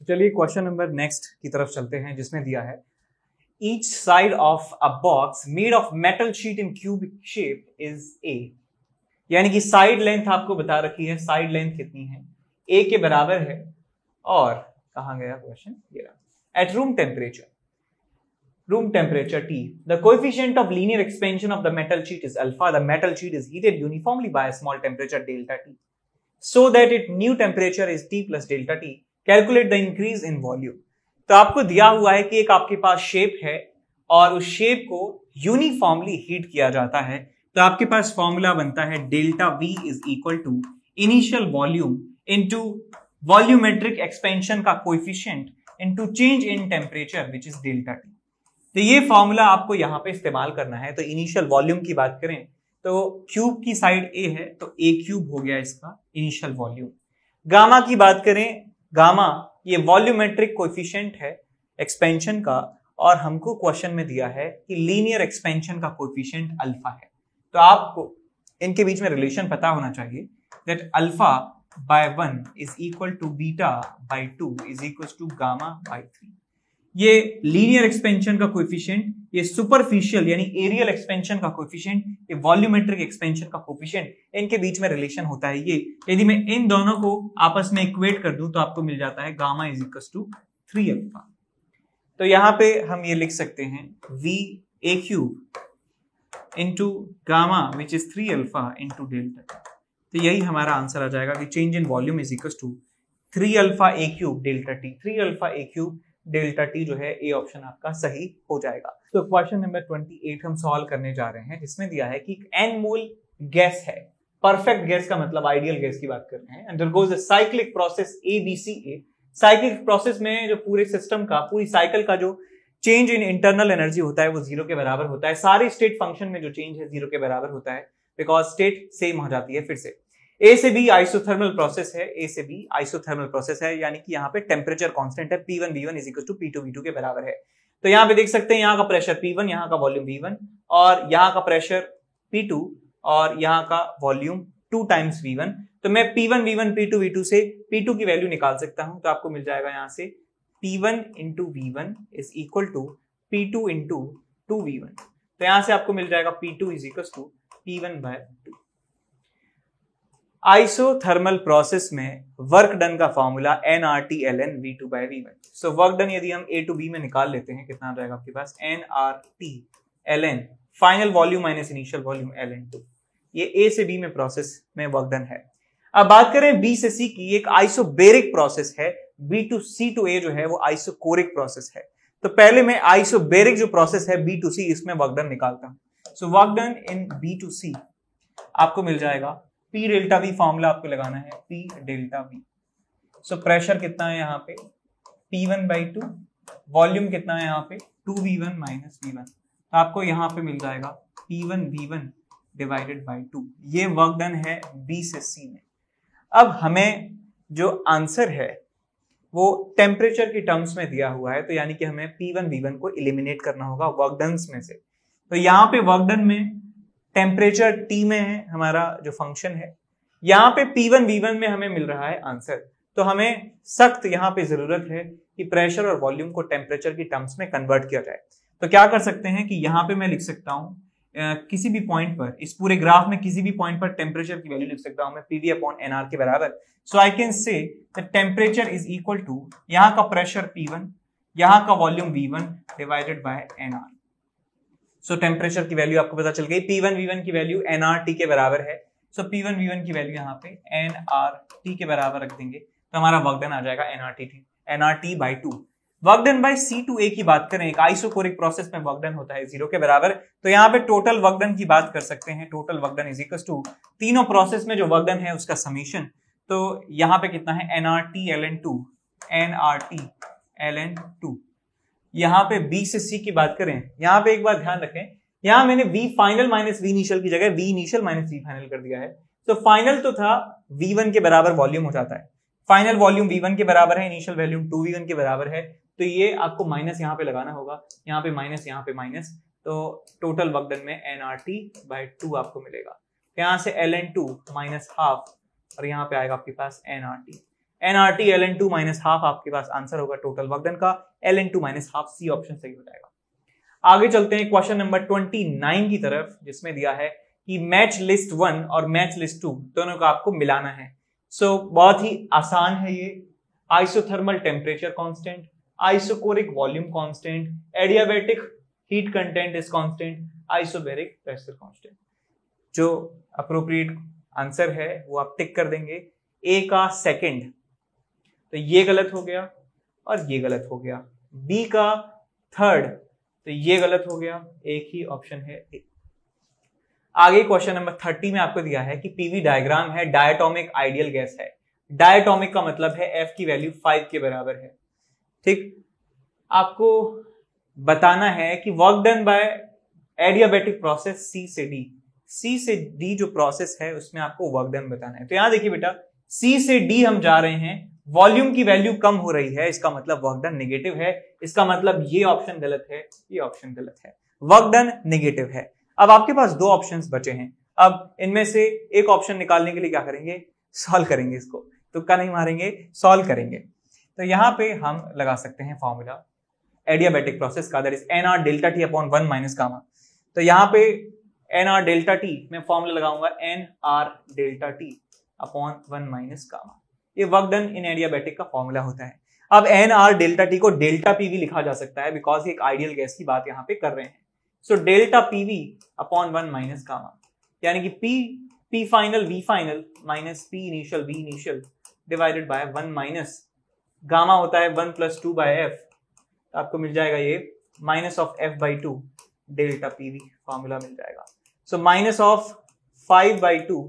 चलिए question number next की तरफ चलते हैं, जिसमें दिया है each side of a box made of metal sheet in cubic shape is a. यानी कि साइड लेंथ आपको बता रखी है, साइड लेंथ कितनी है, ए के बराबर है। और कहां गया क्वेश्चन, ये रहा, at room temperature T, the coefficient of linear expansion of the metal sheet is alpha. The metal sheet is heated uniformly by a small temperature delta T, so that its new temperature is T plus delta T. Calculate the increase in volume. तो आपको दिया हुआ है कि एक आपके पास shape है और उस शेप को यूनिफॉर्मली हीट किया जाता है, तो आपके पास फॉर्मूला बनता है delta V is equal to initial volume into volumetric expansion का coefficient into change in temperature which is delta T। तो ये फॉर्मूला आपको यहां पे इस्तेमाल करना है। तो इनिशियल वॉल्यूम की बात करें तो क्यूब की साइड ए है, तो ए क्यूब हो गया इसका इनिशियल वॉल्यूम। गामा की बात करें, गामा ये वॉल्यूमेट्रिक कोएफिशिएंट है एक्सपेंशन का, और हमको क्वेश्चन में दिया है कि लीनियर एक्सपेंशन का कोएफिशिएंट अल्फा है। तो आपको इनके बीच में रिलेशन पता होना चाहिए that alpha by 1 is equal to beta by 2 is equal to gamma by 3। ये लीनियर एक्सपेंशन का कोएफिशिएंट, ये सुपरफिशियल यानी एरियल एक्सपेंशन का कोएफिशिएंट, ये वॉल्यूमेट्रिक एक्सपेंशन का कोएफिशिएंट, इनके बीच में रिलेशन होता है ये। यदि मैं इन दोनों को आपस में इक्वेट कर दूं तो आपको मिल जाता है gamma is equal to 3 alpha. तो यहां पे हम ये लिख सकते हैं v a cube into gamma which is 3 alpha into delta. तो यही हमारा आंसर आ जाएगा कि change in volume is equal to 3 alpha a cube delta t। 3 alpha a cube delta T जो है, ए ऑप्शन आपका सही हो जाएगा। तो क्वेश्चन नंबर 28 हम सॉल्व करने जा रहे हैं, जिसमें दिया है कि एन मोल गैस है, परफेक्ट गैस का मतलब आइडियल गैस की बात कर रहे हैं, undergoes a cyclic process ABCA। Cyclic process में जो पूरे सिस्टम का, पूरी साइकिल का जो चेंज इन इंटरनल एनर्जी होता है वो 0 के बराबर होता है। सारे स्टेट फंक्शन में जो चेंज है 0 के बराबर होता है, बिकॉज स्टेट सेम हो जाती है। फिर से ए से बी आइसोथर्मल प्रोसेस है, ए से बी आइसोथर्मल प्रोसेस है, यानी कि यहाँ पे टेम्परेचर कांस्टेंट है P1 V1 is equal to P2 V2 के बराबर है। तो यहाँ पे देख सकते हैं यहाँ का प्रेशर P1, यहाँ का वॉल्यूम V1, और यहाँ का प्रेशर P2 और यहाँ का वॉल्यूम 2 टाइम्स V1। तो मैं P1 V1 P2 V2 से P2 की वैल्यू निकाल सकता हूं। तो आपको मिल जाएगा यहाँ से P1 into V1 is equal to P2 into 2V1। तो यहां से आपको मिल जाएगा P2 is equal to P1 by 2। Isothermal process में वर्क डन का formula nRT ln V2 by V1। So work done यदि हम A to B में निकाल लेते हैं, कितना आ जाएगा आपके पास nRT ln final volume minus initial volume ln 2। ये A से B में प्रोसेस में वर्क डन है। अब बात करें B से C की, एक आइसोबेरिक प्रोसेस है, B to C to A जो है वो आइसोकोरिक प्रोसेस है। तो पहले मैं आइसोबेरिक जो प्रोसेस है B to C, इसमें वर्क डन निकालता हूं। सो work done in B to C आपको मिल जाएगा P डेल्टा V, फॉर्मूला आपको लगाना है P delta V। So pressure कितना है यहाँ पे P1 by 2, वॉल्यूम कितना है यहाँ पे 2V1 माइनस V1। तो आपको यहाँ पे मिल जाएगा P1 V1 डिवाइडेड बाई 2। ये वर्क डन है B से C में। अब हमें जो आंसर है वो टेम्परेचर की टर्म्स में दिया हुआ है, तो यानी कि हमें P1 V1 को एलिमिनेट करना होगा वर्क डन्स में से। तो यहाँ पे वर्क डन में टेम्परेचर T में है हमारा जो फंक्शन है, यहाँ पे P1 V1 में हमें मिल रहा है आंसर। तो हमें सख्त यहाँ पे जरूरत है कि प्रेशर और वॉल्यूम को टेम्परेचर की टर्म्स में कन्वर्ट किया जाए। तो क्या कर सकते हैं कि यहाँ पे मैं लिख सकता हूँ किसी भी पॉइंट पर, इस पूरे ग्राफ में किसी भी पॉइंट पर टेम्परेचर की वैल्यू लिख सकता हूँ मैं PV अपॉन NR के बराबर। So I can say temperature is equal to यहाँ का प्रेशर P1, यहाँ का volume V1 divided by NR। So temperature की वैल्यू आपको पता चल गई, P1 V1 की वैल्यू nRT के बराबर है। सो P1 V1 की वैल्यू यहाँ पे nRT के बराबर रख देंगे, तो हमारा वर्क डन आ जाएगा nRT by 2। Work done bye C to A की बात करें, एक आइसोकोरिक प्रोसेस में वर्क डन होता है 0 के बराबर। तो यहाँ पे टोटल वर्क डन की बात कर सकते हैं, total work done is equal to तीनों प्रोसेस में जो वर्क डन है उसका समीशन। तो यहाँ पे कितना है nRT ln 2, nRT ln 2। यहाँ पे B से C की बात करें, यहाँ पे एक बात ध्यान रखें, यहाँ मैंने V final minus V initial की जगह V initial minus V final कर दिया है। तो फाइनल तो था V1 के बराबर वॉल्यूम हो जाता है, फाइनल वॉल्यूम V1 के बराबर है, इनिशियल वॉल्यूम 2V1 के बराबर है। तो ये आपको माइनस यहाँ पे लगाना होगा, यहाँ पे माइनस, यहाँ पे माइनस। तो टोटल वर्क डन में nRT by 2 आपको मिलेगा। यहाँ से ln 2 माइनस हाफ और यहाँ पे आएगा आपके पास nRT। nRT ln2 minus half आपके पास आंसर होगा टोटल वर्क डन का, ln2 minus half, C option सही हो जाएगा। आगे चलते हैं क्वेश्चन नंबर 29 की तरफ, जिसमें दिया है कि मैच लिस्ट 1 और मैच लिस्ट 2 दोनों को आपको मिलाना है। सो बहुत ही आसान है ये। Isothermal temperature constant, isochoric volume constant, adiabatic heat content is constant, isobaric pressure constant. जो अप्रोप्रिएट आंसर है वो आप टिक कर देंगे। ए का सेकंड, तो ये गलत हो गया और ये गलत हो गया। बी का थर्ड, तो ये गलत हो गया, एक ही ऑप्शन है ए। आगे क्वेश्चन नंबर 30 में आपको दिया है कि पीवी डायग्राम है, डायटोमिक आइडियल गैस है। डायटोमिक का मतलब है एफ की वैल्यू 5 के बराबर है। ठीक, आपको बताना है कि work done by adiabatic process C से डी। सी से डी जो प्रोसेस है उसमें आपको वर्क डन बताना है। तो यहां देखिए बेटा, सी से डी हम जा रहे हैं, वॉल्यूम की वैल्यू कम हो रही है, इसका मतलब वर्क डन नेगेटिव है। इसका मतलब ये ऑप्शन गलत है, ये ऑप्शन गलत है, वर्क डन नेगेटिव है। अब आपके पास दो ऑप्शंस बचे हैं। अब इनमें से एक ऑप्शन निकालने के लिए क्या करेंगे, सॉल्व करेंगे इसको, तुक्का नहीं मारेंगे, सॉल्व करेंगे। तो यहां पे हम लगा सकते हैं फॉर्मूला एडियाबैटिक प्रोसेस का, that is nR delta T upon 1 minus gamma. तो यहां पे nR डेल्टा टी मैं फॉर्मूला लगाऊंगा nR delta T upon 1 minus gamma. ये वर्क डन इन एडियाबैटिक का फॉर्मूला होता है। अब nR डेल्टा टी को डेल्टा पीवी लिखा जा सकता है, बिकॉज एक आइडियल गैस की बात यहां पे कर रहे हैं। So delta PV upon 1 minus gamma, यानी कि P final V final minus P initial V initial divided by 1 minus gamma होता है 1 प्लस 2 बाय एफ। तो आपको मिल जाएगा ये minus of F by 2 delta PV, formula मिल जाएगा। So minus of 5 by 2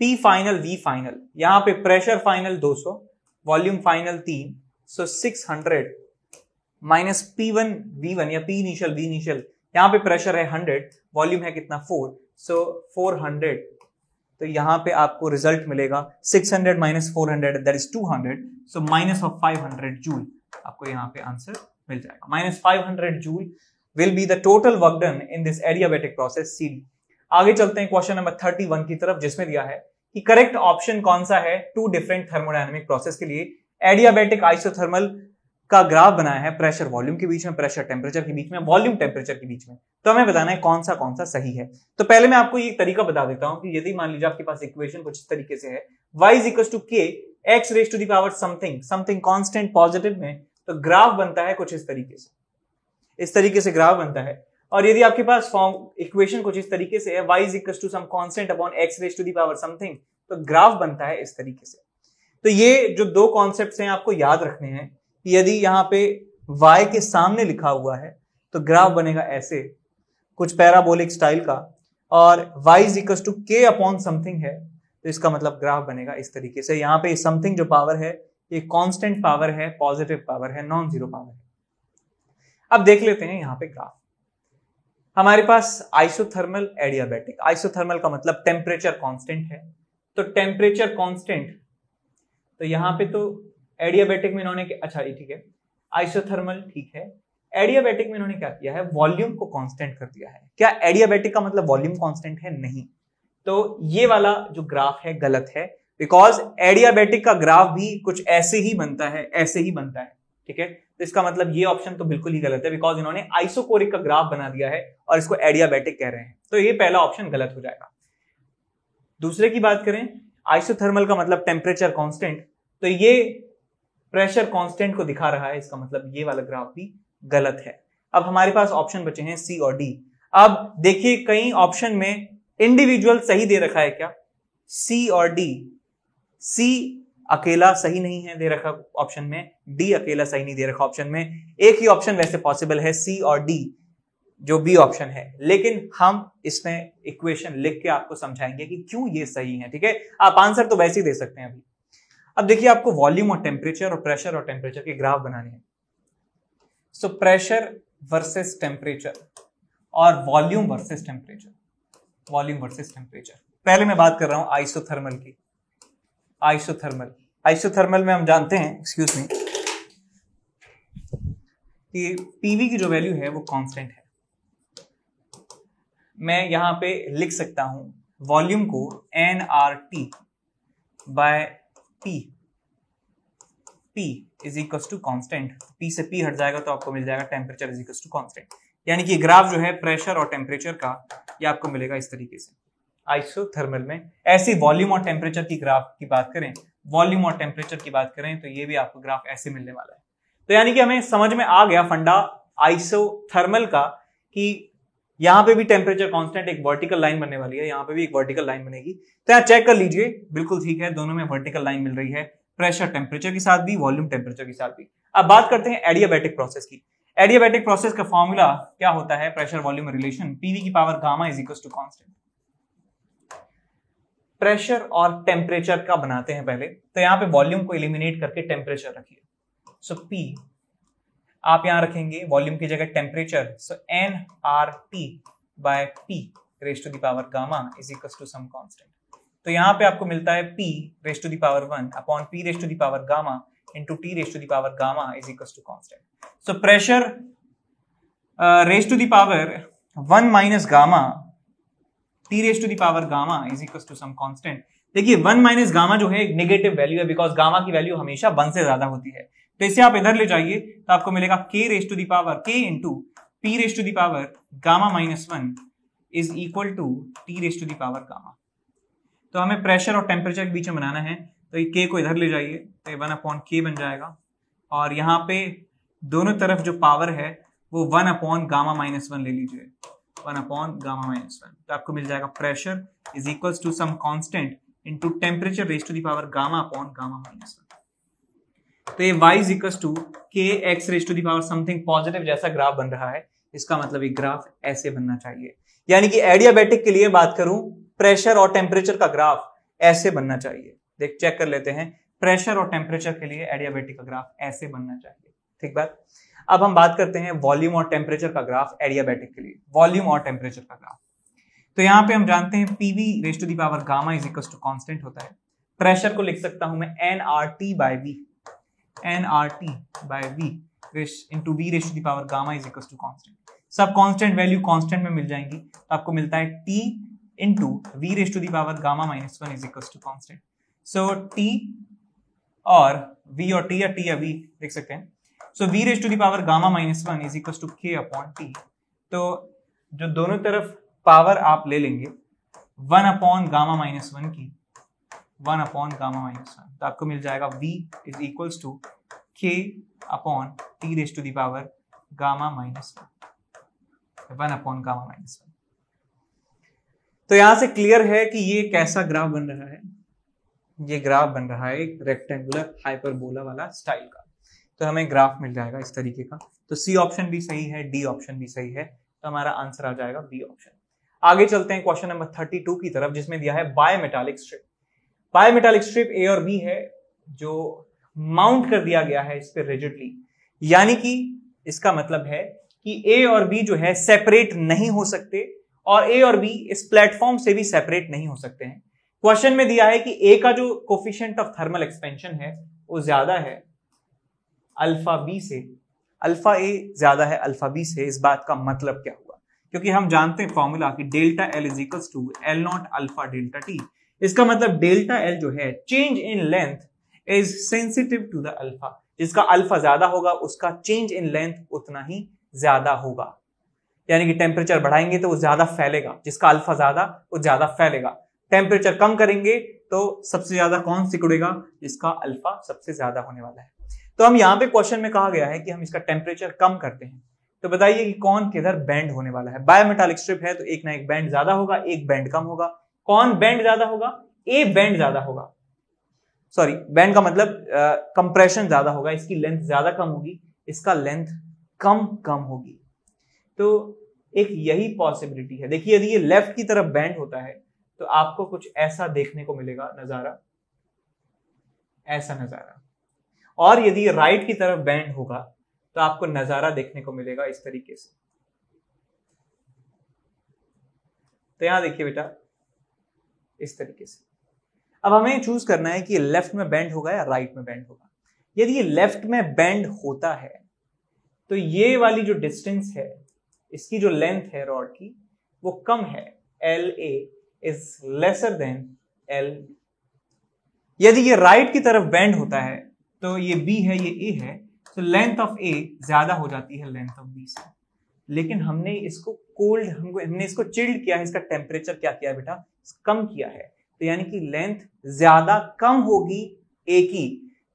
P final V final, यहां पे pressure final 200, volume final 3, so 600 minus P1 V1 या P इनिशियल V इनिशियल, यहां पे प्रेशर है 100, वॉल्यूम है कितना 4, सो 400। तो यहां पे आपको रिजल्ट मिलेगा 600 minus 400 that is 200, so minus of 500 joule आपको यहां पे आंसर मिल जाएगा। Minus 500 joule will be the total work done in this adiabatic process CD। आगे चलते हैं क्वेश्चन नंबर 31 की तरफ, जिसमें दिया है कि करेक्ट ऑप्शन कौन सा है टू डिफरेंट थर्मोडायनेमिक प्रोसेस के लिए। एडियाबैटिक आइसोथर्मल का ग्राफ बनाया है प्रेशर वॉल्यूम के बीच में, प्रेशर टेम्परेचर के बीच में, वॉल्यूम टेम्परेचर के बीच में। तो हमें बताना है कौन सा सही है। तो पहले मैं आपको ये तरीका बता देता हूं कि यदि मान लीजिए आपके पास इक्वेशन कुछ इस तरीके से है, y is equal to k x raise to the power something something constant positive में, तो ग्राफ बनता है कुछ इस तरीके से, इस तरीके से ग्राफ बनता है। और यदि आपके पास फॉर्म इक्वेशन कुछ इस तरीके से है, y is equal to some constant upon x raise to the power something, तो ग्राफ बनता है इस तरीके से। तो ये जो दो कॉन्सेप्ट्स हैं आपको याद रखने हैं कि यदि यहां पे y के सामने लिखा हुआ है तो ग्राफ बनेगा ऐसे, कुछ पैराबोलिक स्टाइल का, और y is equal to k upon something है, तो इसका मतलब ग्राफ बनेगा इस तरीके से। यहाँ पे समथिंग जो पावर है ये कांस्टेंट पावर है, पॉजिटिव पावर है, नॉन जीरो पावर है। अब देख लेते हैं यहाँ पे ग्राफ। हमारे पास आइसोथर्मल एडियाबैटिक, आइसोथर्मल का मतलब टेम्परेचर कांस्टेंट है, तो टेम्परेचर कांस्टेंट, तो यहाँ पे तो एडियाबैटिक में इन्होंने, अच्छा ठीक है, आइसोथर्मल ठीक है, एडियाबैटिक में इन्होंने क्या किया है, वॉल्यूम को कांस्टेंट कर दिया है। क्या एडियाबैटिक का मतलब वॉल्यूम कांस्टेंट है? नहीं। तो ये वाला जो ग्राफ है गलत है, बिकॉज एडियाबैटिक का ग्राफ भी कुछ ऐसे ही बनता है, ऐसे ही बनता है, ठीक है। तो इसका मतलब ये ऑप्शन तो बिल्कुल ही गलत है, बिकॉज इन्होंने आइसोकोरिक का ग्राफ बना दिया है और इसको एडियाबैटिक कह रहे हैं, तो ये पहला ऑप्शन गलत हो जाएगा। दूसरे की बात करें, आइसोथर्मल का मतलब टेम्परेचर कांस्टेंट, तो ये प्रेशर कांस्टेंट को दिखा रहा है, इसका मतलब ये वाला ग्राफ भी गलत है। अब हमारे पास ऑप्शन बचे हैं सी और डी। अब देखिए कई ऑप्शन में इंडिविजुअल सही दे रखा है क्या, सी और डी, सी अकेला सही नहीं है दे रखा ऑप्शन में, डी अकेला सही नहीं दे रखा ऑप्शन में। एक ही ऑप्शन वैसे पॉसिबल है सी और डी, जो बी ऑप्शन है, लेकिन हम इसमें इक्वेशन लिख के आपको समझाएंगे कि क्यों ये सही है, ठीक है। आप आंसर तो वैसे ही दे सकते हैं अभी। अब देखिए आपको वॉल्यूम और टेम्परेचर और प्रेशर और टेम्परेचर के ग्राफ बनाने हैं। सो प्रेशर वर्सेस टेम्परेचर और volume versus temperature, volume versus temperature. पहले मैं बात कर रहा हूं आइसोथर्मल की। आइसोथर्मल में हम जानते हैं, एक्सक्यूज मी, कि पीवी की जो वैल्यू है वो कांस्टेंट है। मैं यहां पे लिख सकता हूं वॉल्यूम को nRT by P, P is equal to constant, P से P हट जाएगा तो आपको मिल जाएगा temperature is equal to constant. यानी कि ग्राफ जो है प्रेशर और टेम्परेचर का ये आपको मिलेगा इस तरीके से आइसोथर्मल में। ऐसी वॉल्यूम और टेम्परेचर की ग्राफ की बात करें, वॉल्यूम और टेम्परेचर की बात करें तो ये भी आपको ग्राफ ऐसे मिलने वाला है। तो यानी कि हमें समझ में आ गया फंडा आइसोथर्मल का कि यहां पे भी टेम्परेचर कांस्टेंट, एक वर्टिकल लाइन बनने वाली है, यहां पे भी एक वर्टिकल लाइन बनेगी। तो यहां चेक कर लीजिए, बिल्कुल ठीक है, दोनों में वर्टिकल लाइन मिल रही है, प्रेशर टेम्परेचर के साथ भी, वॉल्यूम टेम्परेचर के साथ भी। अब बात करते हैं एडियाबैटिक प्रोसेस की। एडियाबैटिक प्रोसेस का फॉर्मूला क्या होता है, प्रेशर वॉल्यूम रिलेशन, पीवी की power gamma is equal to constant. Pressure और टेम्परेचर का बनाते हैं पहले, तो यहां पे वॉल्यूम को एलिमिनेट करके टेम्परेचर रखिए। सो P आप यहां रखेंगे वॉल्यूम की जगह temperature, so nRT by P raise to the power gamma is equal to some constant. तो यहां पे आपको मिलता है P raise to the power 1 upon P raise to the power gamma into T raise to the power gamma is equal to constant. So pressure raise to the power 1 minus gamma T raise to the power gamma is equal to some constant. देखिए 1 minus gamma जो है एक negative value है, because gamma की value हमेशा 1 से ज्यादा होती है। तो इसे आप इधर ले जाइए तो आपको मिलेगा k raise to the power k into P raise to the power gamma minus 1 is equal to T raise to the power gamma. तो हमें प्रेशर और टेम्परेचर के बीच में बनाना है, तो ये k को इधर ले जाइए तो 1 अपॉन k बन जाएगा, और यहाँ पे दोनों तरफ जो पावर है वो 1 अपॉन गामा माइनस 1 ले लीजिए, 1 अपॉन गामा माइनस 1। तो आपको मिल जाएगा pressure is equal to some constant into temperature raise to the power gamma upon gamma minus 1। तो ये y is equal to k x raise to the power something positive जैसा graph बन रहा है। इसका मतलब ये ग्राफ ऐसे बनना चाहिए, यानी कि एडियाबैटिक के लिए बात करूं, प्रेशर और टेम्परेचर का ग्राफ ऐसे बनना चाहिए। देख चेक कर लेते हैं, प्रेशर और टेम्परेचर के लिए एडियाबैटिक का ग्राफ ऐसे बनना चाहिए। ठीक बात। अब हम बात करते हैं वॉल्यूम और टेम्परेचर का ग्राफ एडियाबैटिक के लिए, वॉल्यूम और टेम्परेचर का ग्राफ। तो यहाँ पे हम जानते हैं PV raise to the power gamma is equal to constant होता है। प्रेशर को लिख सकता हूं मैं nRT by V, nRT by V into V raise to the power gamma is equal to constant. सब कांस्टेंट वैल्यू कांस्टेंट में मिल जाएंगी, तो आपको मिलता है T into V raise to the power gamma minus 1 is equal to constant. So T और V और T या T या V लिख सकते हैं। So V raise to the power gamma minus 1 is equal to K upon T। तो जो दोनों तरफ पावर आप ले लेंगे 1 अपॉन गामा माइनस 1 की, 1 अपॉन गामा माइनस 1, तो आपको मिल जाएगा V is equal to K upon T raise to the power gamma minus 1 upon gamma minus 1। तो यहां से क्लियर है कि ये कैसा ग्राफ बन रहा है। ये ग्राफ बन रहा है एक रेक्टेंगुलर हाइपरबोला वाला स्टाइल का। तो हमें ग्राफ मिल जाएगा इस तरीके का। तो सी ऑप्शन भी सही है, डी ऑप्शन भी सही है, तो हमारा आंसर आ जाएगा बी ऑप्शन। आगे चलते हैं क्वेश्चन नंबर 32 की तरफ, जिसमें दिया है बायमेटालिक स्ट्रिप। बायमेटालिक स्ट्रिप ए और बी है, जो माउंट कर दिया गया है इस पे रिजिडली, यानी कि इसका मतलब है कि ए और बी जो है सेपरेट नहीं हो सकते, और ए और बी इस प्लेटफॉर्म से भी सेपरेट नहीं हो सकते हैं। क्वेश्चन में दिया है कि ए का जो कोफिशिएंट ऑफ थर्मल एक्सपेंशन है वो ज्यादा है अल्फा बी से, अल्फा ए ज्यादा है अल्फा बी से। इस बात का मतलब क्या हुआ, क्योंकि हम जानते हैं फॉर्मूला कि delta L is equal to L naught alpha delta T. इसका मतलब डेल्टा एल जो है change in length is sensitive to the alpha. जिसका अल्फा ज्यादा होगा उसका चेंज इन लेंथ उतना ही ज्यादा होगा, यानी कि टेम्परेचर बढ़ाएंगे तो वो ज्यादा फैलेगा, जिसका अल्फा ज्यादा वो ज्यादा फैलेगा। टेम्परेचर कम करेंगे तो सबसे ज्यादा कौन सिकुड़ेगा, जिसका अल्फा सबसे ज्यादा होने वाला है। तो हम यहाँ पे क्वेश्चन में कहा गया है कि हम इसका टेम्परेचर कम करते हैं, तो बताइए कि कौन किधर बेंड होने वाला है। बायोमेटालिक स्ट्रिप है तो एक ना एक बेंड ज्यादा होगा, एक बेंड कम होगा। कौन बेंड ज्यादा होगा, ए बेंड ज्यादा होगा, सॉरी बेंड का मतलब कंप्रेशन ज्यादा होगा, इसकी लेंथ ज्यादा कम होगी, इसका लेंथ कम होगी। तो एक यही पॉसिबिलिटी है। देखिए यदि ये लेफ्ट की तरफ बेंड होता है तो आपको कुछ ऐसा देखने को मिलेगा नजारा, ऐसा नजारा, और यदि ये राइट की तरफ बेंड होगा तो आपको नजारा देखने को मिलेगा इस तरीके से। तो यहां देखिए बेटा इस तरीके से। अब हमें चूज करना है कि ये लेफ्ट में बेंड होगा या राइट में बेंड होगा। यदि ये लेफ्ट में बेंड होता है तो ये वाली जो डिस्टेंस है, इसकी जो लेंथ है रॉड की वो कम है, L A is lesser than L. यदि ये राइट की तरफ बेंड होता है तो ये b है, ये a है, तो लेंथ ऑफ a ज्यादा हो जाती है लेंथ ऑफ b से। लेकिन हमने इसको कोल्ड, हमने इसको चिल्ड किया है, इसका टेम्परेचर क्या किया बेटा, कम किया है, तो यानी कि लेंथ ज्यादा कम होगी a की,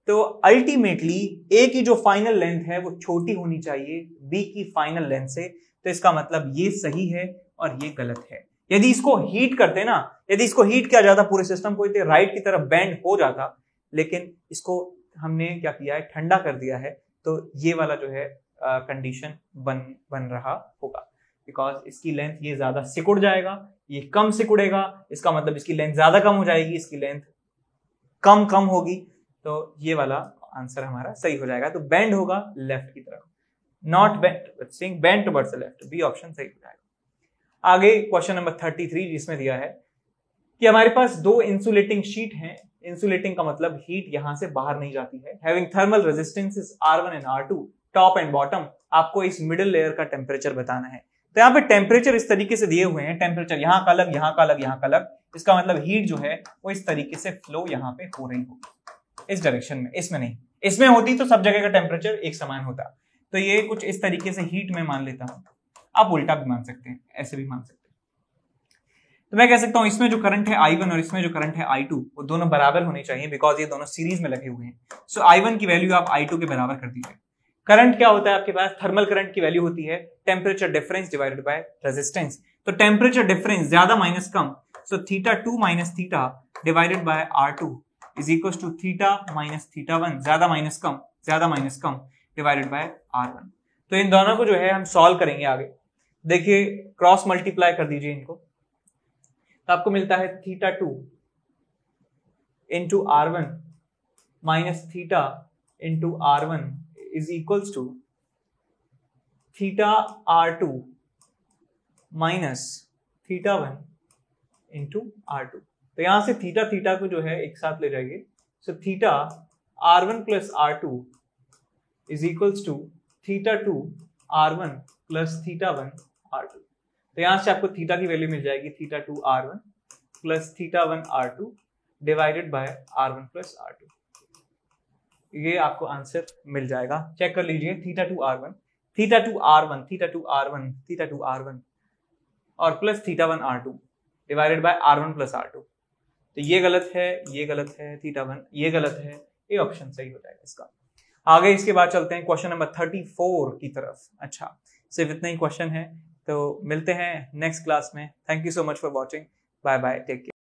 तो अल्टीमेटली a की जो फाइनल लेंथ है वो छोटी होनी चाहिए b की फाइनल लेंथ से। तो इसका मतलब ये सही है और ये गलत है। यदि इसको हीट करते ना, यदि इसको हीट किया जाता पूरे सिस्टम को, राइट की तरफ बेंड हो जाता, लेकिन इसको हमने क्या किया है, ठंडा कर दिया है, तो ये वाला जो है कंडीशन बन रहा होगा, बिकॉज इसकी लेंथ ये ज्यादा सिकुड़ जाएगा, ये कम सिकुड़ेगा, इसका मतलब इसकी लेंथ ज्यादा कम हो जाएगी, इसकी लेंथ कम होगी, तो ये वाला आंसर हमारा सही हो जाएगा। तो बेंड होगा लेफ्ट की तरफ, not bend, bend towards the left, B option सही हो जाएगा। आगे क्वेश्चन नंबर 33 जिसमें दिया है कि हमारे पास दो इंसुलेटिंग शीट हैं, इंसुलेटिंग का मतलब हीट यहां से बाहर नहीं जाती है, having thermal resistances R1 and R2, top and bottom, आपको इस मिडिल लेयर का टेम्परेचर बताना है। तो यहाँ पे टेम्परेचर इस तरीके से दिए हुए हैं, टेम्परेचर यहाँ का अलग, यहाँ का अलग, यहाँ का अलग, इसका मतलब हीट जो है वो इस तरीके से फ्लो यहाँ पे हो रही होगी, इस डायरेक्शन में, इसमें नहीं, इसमें होती तो सब जगह का टेम्परेचर एक समान होता। तो ये कुछ इस तरीके से हीट में मान लेता हूं, आप उल्टा भी मान सकते हैं, ऐसे भी मान सकते हैं। तो मैं कह सकता हूं इसमें जो करंट है I1 और इसमें जो करंट है I2 वो दोनों बराबर होने चाहिए, बिकॉज ये दोनों सीरीज में लगे हुए हैं। सो I1 की वैल्यू आप I2 के बराबर कर दीजिए। करंट क्या होता है आपके पास, थर्मल करंट की वैल्यू होती है temperature difference divided by resistance. तो टेम्परेचर डिफरेंस ज्यादा माइनस कम, so θ2 minus theta divided by R2 is equal to theta minus θ1, ज्यादा minus come divided by R1। तो इन दोनों को जो है हम सॉल्व करेंगे आगे। देखिए क्रॉस मल्टीप्लाई कर दीजिए इनको, तो आपको मिलता है θ2 into R1 minus theta into R1 is equals to θR2 minus θ1 into R2। तो यहां से थीटा को जो है एक साथ ले जाइए, so theta R1 plus R2 is equals to θ2 R1 plus θ1 R2। तो यहां से आपको थीटा की वैल्यू मिल जाएगी θ2 R1 plus θ1 R2 divided by R1 plus R2। ये आपको आंसर मिल जाएगा, चेक कर लीजिए, θ2 R1 और plus θ1 R2 divided by R1 plus R2। तो ये गलत है, ये गलत है, θ1 ये गलत है, ये ऑप्शन सही हो जाएगा इसका। आगे इसके बाद चलते हैं क्वेश्चन नंबर 34 की तरफ। अच्छा, सिर्फ इतना ही क्वेश्चन है, तो मिलते हैं नेक्स्ट क्लास में। Thank you so much for watching, bye bye, take care.